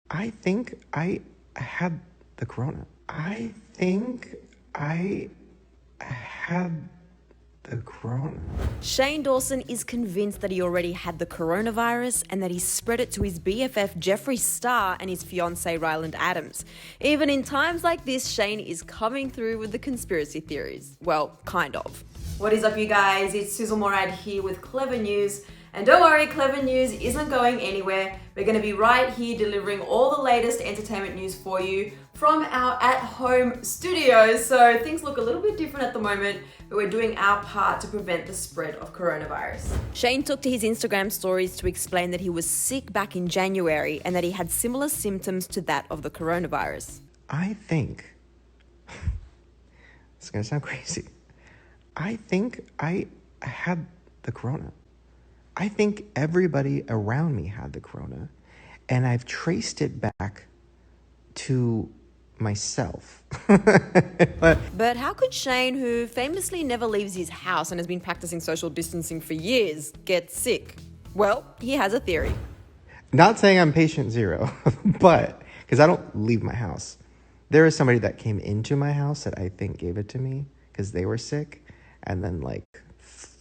I think I had the corona. I think I had the corona. Shane Dawson is convinced that he already had the coronavirus and that he spread it to his BFF Jeffree Star and his fiancé Ryland Adams. Even in times like this, Shane is coming through with the conspiracy theories. Well, kind of. What is up, you guys? It's Sussan Mourad here with Clevver News. And don't worry, Clevver News isn't going anywhere. We're going to be right here delivering all the latest entertainment news for you from our at-home studios. So things look a little bit different at the moment, but we're doing our part to prevent the spread of coronavirus. Shane took to his Instagram stories to explain that he was sick back in January and that he had similar symptoms to that of the coronavirus. I think, it's going to sound crazy, I think I had the corona. I think everybody around me had the corona, and I've traced it back to myself. But how could Shane, who famously never leaves his house and has been practicing social distancing for years, get sick? Well, he has a theory. Not saying I'm patient zero, but because I don't leave my house. There is somebody that came into my house that I think gave it to me because they were sick, and then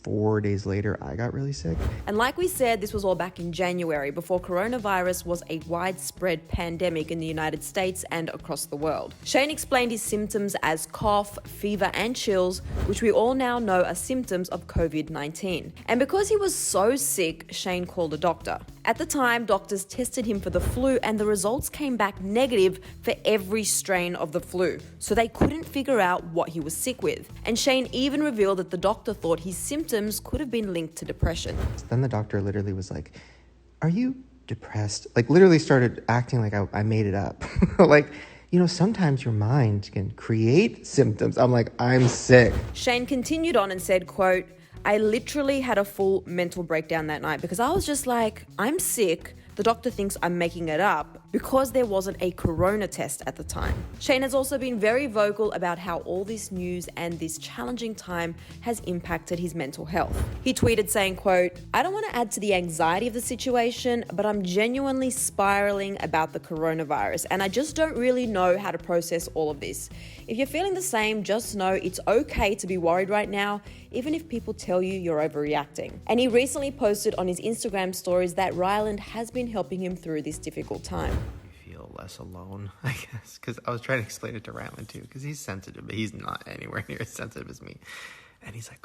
4 days later, I got really sick. And like we said, this was all back in January, before coronavirus was a widespread pandemic in the United States and across the world. Shane explained his symptoms as cough, fever, and chills, which we all now know are symptoms of COVID-19. And because he was so sick, Shane called a doctor. At the time, doctors tested him for the flu, and the results came back negative for every strain of the flu. So they couldn't figure out what he was sick with. And Shane even revealed that the doctor thought his symptoms could have been linked to depression. Then the doctor literally was like, "Are you depressed?" Literally started acting like I made it up. Sometimes your mind can create symptoms. I'm like, I'm sick. Shane continued on and said, quote, "I literally had a full mental breakdown that night because I was just like, I'm sick. The doctor thinks I'm making it up because there wasn't a corona test at the time." Shane has also been very vocal about how all this news and this challenging time has impacted his mental health. He tweeted saying, quote, "I don't want to add to the anxiety of the situation, but I'm genuinely spiraling about the coronavirus and I just don't really know how to process all of this. If you're feeling the same, just know it's okay to be worried right now, even if people tell you you're overreacting." And he recently posted on his Instagram stories that Ryland has been helping him through this difficult time. You feel less alone, I guess, because I was trying to explain it to Ryland too, because he's sensitive, but he's not anywhere near as sensitive as me. And he's like,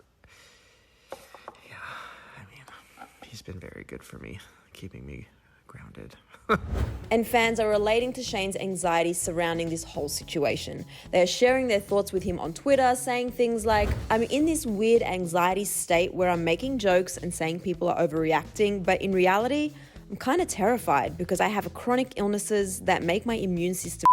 he's been very good for me, keeping me grounded. And fans are relating to Shane's anxiety surrounding this whole situation. They are sharing their thoughts with him on Twitter, saying things like, "I'm in this weird anxiety state where I'm making jokes and saying people are overreacting, but in reality, I'm kind of terrified because I have chronic illnesses that make my immune system.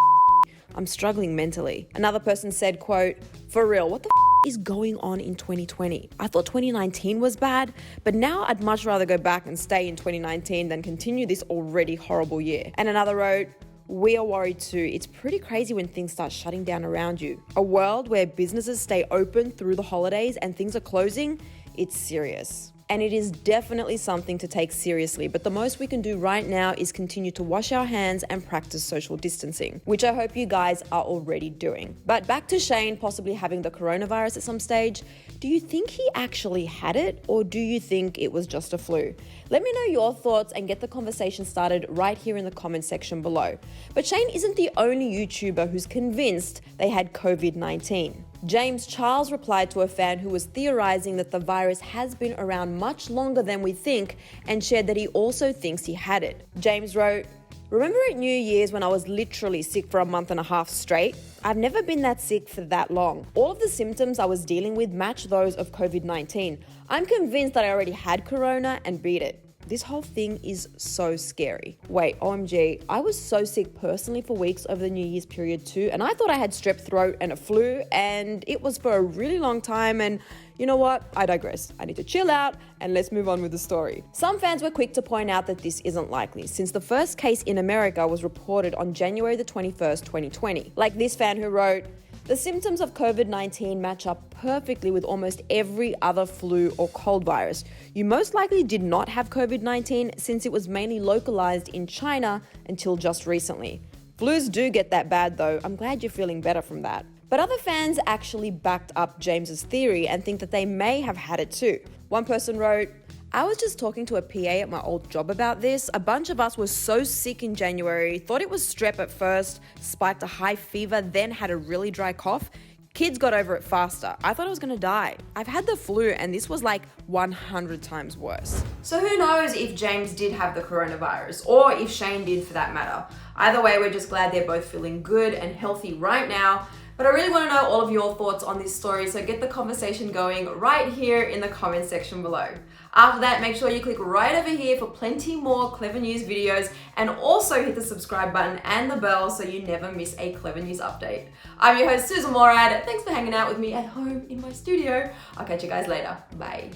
I'm struggling mentally." Another person said, quote, "For real, what the is going on in 2020? I thought 2019 was bad, but now I'd much rather go back and stay in 2019 than continue this already horrible year." And another wrote, "We are worried too. It's pretty crazy when things start shutting down around you. A world where businesses stay open through the holidays and things are closing, it's serious." And it is definitely something to take seriously, but the most we can do right now is continue to wash our hands and practice social distancing, which I hope you guys are already doing. But back to Shane possibly having the coronavirus at some stage. Do you think he actually had it, or do you think it was just a flu? Let me know your thoughts and get the conversation started right here in the comment section below. But Shane isn't the only YouTuber who's convinced they had COVID-19. James Charles replied to a fan who was theorizing that the virus has been around much longer than we think and shared that he also thinks he had it. James wrote, "Remember at New Year's when I was literally sick for a month and a half straight? I've never been that sick for that long. All of the symptoms I was dealing with match those of COVID-19. I'm convinced that I already had corona and beat it. This whole thing is so scary." Wait, OMG, I was so sick personally for weeks over the New Year's period too, and I thought I had strep throat and a flu, and it was for a really long time, and you know what? I digress. I need to chill out, and let's move on with the story. Some fans were quick to point out that this isn't likely, since the first case in America was reported on January the 21st, 2020. Like this fan who wrote, The symptoms of COVID-19 match up perfectly with almost every other flu or cold virus. You most likely did not have COVID-19 since it was mainly localized in China until just recently. Flus do get that bad though. I'm glad you're feeling better from that. But other fans actually backed up James's theory and think that they may have had it too. One person wrote, "I was just talking to a PA at my old job about this. A bunch of us were so sick in January, thought it was strep at first, spiked a high fever, then had a really dry cough. Kids got over it faster. I thought I was gonna die. I've had the flu and this was like 100 times worse." So who knows if James did have the coronavirus, or if Shane did for that matter. Either way, we're just glad they're both feeling good and healthy right now. But I really want to know all of your thoughts on this story, so get the conversation going right here in the comment section below. After that, make sure you click right over here for plenty more Clevver News videos, and also hit the subscribe button and the bell so you never miss a Clevver News update. I'm your host, Sussan Mourad. Thanks for hanging out with me at home in my studio. I'll catch you guys later. Bye.